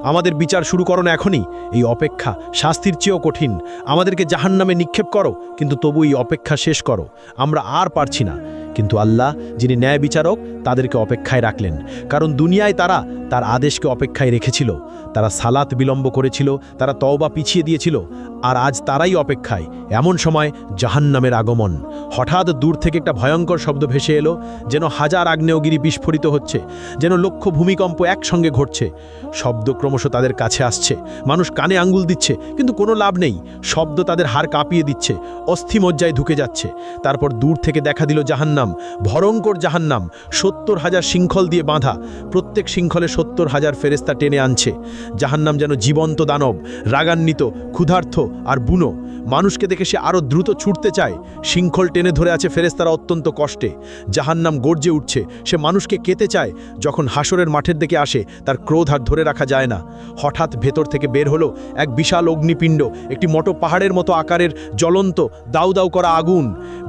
আমাদের বিচার শুরু করো না এখনই। এই অপেক্ষা শাস্তির চেয়েও কঠিন। আমাদেরকে জাহান্নামে নিক্ষেপ করো, কিন্তু তবু এই অপেক্ষা শেষ করো। আমরা আর পারছি না। কিন্তু আল্লাহ, যিনি ন্যায় বিচারক, তাদেরকে অপেক্ষায় রাখলেন। কারণ দুনিয়ায় তারা তার আদেশকে অপেক্ষায় রেখেছিল। তারা সালাত বিলম্ব করেছিল, তারা তওবা পিছিয়ে দিয়েছিল। আর আজ তারাই অপেক্ষায়। এমন সময় জাহান্নামের আগমন। হঠাৎ দূর থেকে একটা ভয়ঙ্কর শব্দ ভেসে এলো, যেন হাজার আগ্নেয়গিরি বিস্ফোরিত হচ্ছে, যেন লক্ষ ভূমিকম্প একসঙ্গে ঘটছে। শব্দ ক্রমশ তাদের কাছে আসছে। মানুষ কানে আঙ্গুল দিচ্ছে, কিন্তু কোনো লাভ নেই। শব্দ তাদের হাড় কাঁপিয়ে দিচ্ছে, অস্থিমজ্জায় ঢুকে যাচ্ছে। তারপর দূর থেকে দেখা দিল জাহান্নাম, ভয়ঙ্কর জাহান্নাম, ৭০,০০০ শৃঙ্খল দিয়ে বাঁধা। প্রত্যেক শৃঙ্খলে ৭০,০০০ ফেরেস্তা টেনে আনছে। জাহান্নাম যেন জীবন্ত দানব, রাগান্বিত, ক্ষুধার্ত আর বুনো। মানুষকে দেখে সে আরও দ্রুত ছুটতে চায়। শৃঙ্খল টেনে ধরে আছে ফেরেস্তারা অত্যন্ত কষ্টে। জাহান্নাম গর্জে উঠছে, সে মানুষকে কেতে চায়। যখন হাসরের মাঠের দিকে আসে, তার ক্রোধ আর ধরে রাখা যায় না। হঠাৎ ভেতর থেকে বের হলো এক বিশাল অগ্নিপিণ্ড, একটি মোটো পাহাড়ের মতো আকারের জ্বলন্ত দাউ দাউ করা আগুন।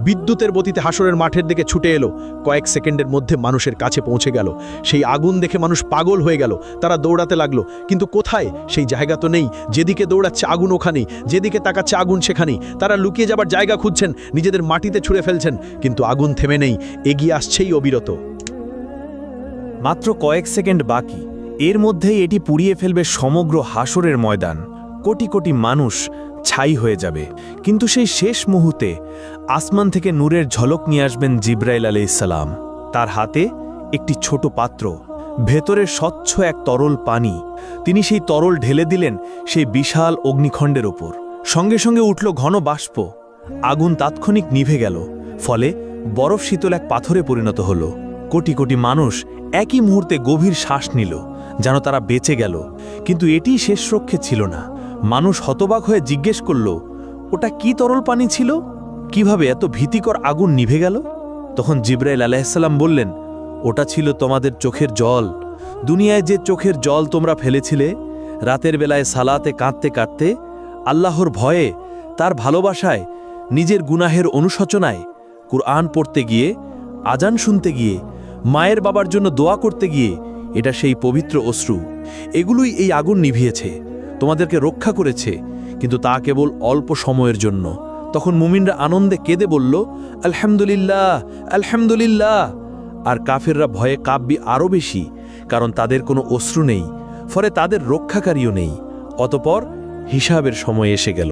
বিদ্যুতের গতিতে হাসরের মাঠের দিকে ছুটে এলো। কয়েক সেকেন্ডের মধ্যে মানুষের কাছে পৌঁছে গেল। সেই আগুন দেখে মানুষ পাগল হয়ে গেল। তারা দৌড়াতে লাগলো, কিন্তু কোথায়? সেই জায়গা তো নেই। যেদিকে দৌড়াচ্ছে আগুন ওখানেই, যেদিকে তাকাচ্ছে আগুন সেখানেই। তারা লুকিয়ে যাবার জায়গা খুঁজছেন, নিজেদের মাটিতে ছুঁড়ে ফেলছেন, কিন্তু আগুন থেমে নেই, এগিয়ে আসছেই অবিরত। মাত্র কয়েক সেকেন্ড বাকি। এর মধ্যেই এটি পুড়িয়ে ফেলবে সমগ্র হাসরের ময়দান। কোটি কোটি মানুষ ছাই হয়ে যাবে। কিন্তু সেই শেষ মুহূর্তে আসমান থেকে নূরের ঝলক নিয়ে আসবেন জিবরাইল আলাইহিসসালাম। তার হাতে একটি ছোট পাত্র, ভেতরে স্বচ্ছ এক তরল পানি। তিনি সেই তরল ঢেলে দিলেন সেই বিশাল অগ্নিখণ্ডের ওপর। সঙ্গে সঙ্গে উঠল ঘন বাষ্প। আগুন তাৎক্ষণিক নিভে গেল, ফলে বরফ শীতল এক পাথরে পরিণত হল। কোটি কোটি মানুষ একই মুহূর্তে গভীর শ্বাস নিল, যেন তারা বেঁচে গেল। কিন্তু এটি শেষ রক্ষে ছিল না। মানুষ হতবাক হয়ে জিজ্ঞেস করল, ওটা কি তরল পানি ছিল? কিভাবে এত ভীতিকর আগুন নিভে গেল? তখন জিবরাইল আলাইহিসসালাম বললেন, ওটা ছিল তোমাদের চোখের জল। দুনিয়ায় যে চোখের জল তোমরা ফেলেছিলে, রাতের বেলায় সালাতে কাঁদতে কাঁদতে, আল্লাহর ভয়ে, তার ভালোবাসায়, নিজের গুনাহের অনুশোচনায়, কুরআন পড়তে গিয়ে, আজান শুনতে গিয়ে, মায়ের বাবার জন্য দোয়া করতে গিয়ে, এটা সেই পবিত্র অশ্রু। এগুলোই এই আগুন নিভিয়েছে, তোমাদেরকে রক্ষা করেছে, কিন্তু তা কেবল অল্প সময়ের জন্য। তখন মুমিনরা আনন্দে কেঁদে বলল, আলহামদুলিল্লাহ, আলহামদুলিল্লাহ। আর কাফেররা ভয়ে কাঁপবে আরও বেশি, কারণ তাদের কোনো অশ্রু নেই, ফলে তাদের রক্ষাকারীও নেই। অতঃপর হিসাবের সময় এসে গেল।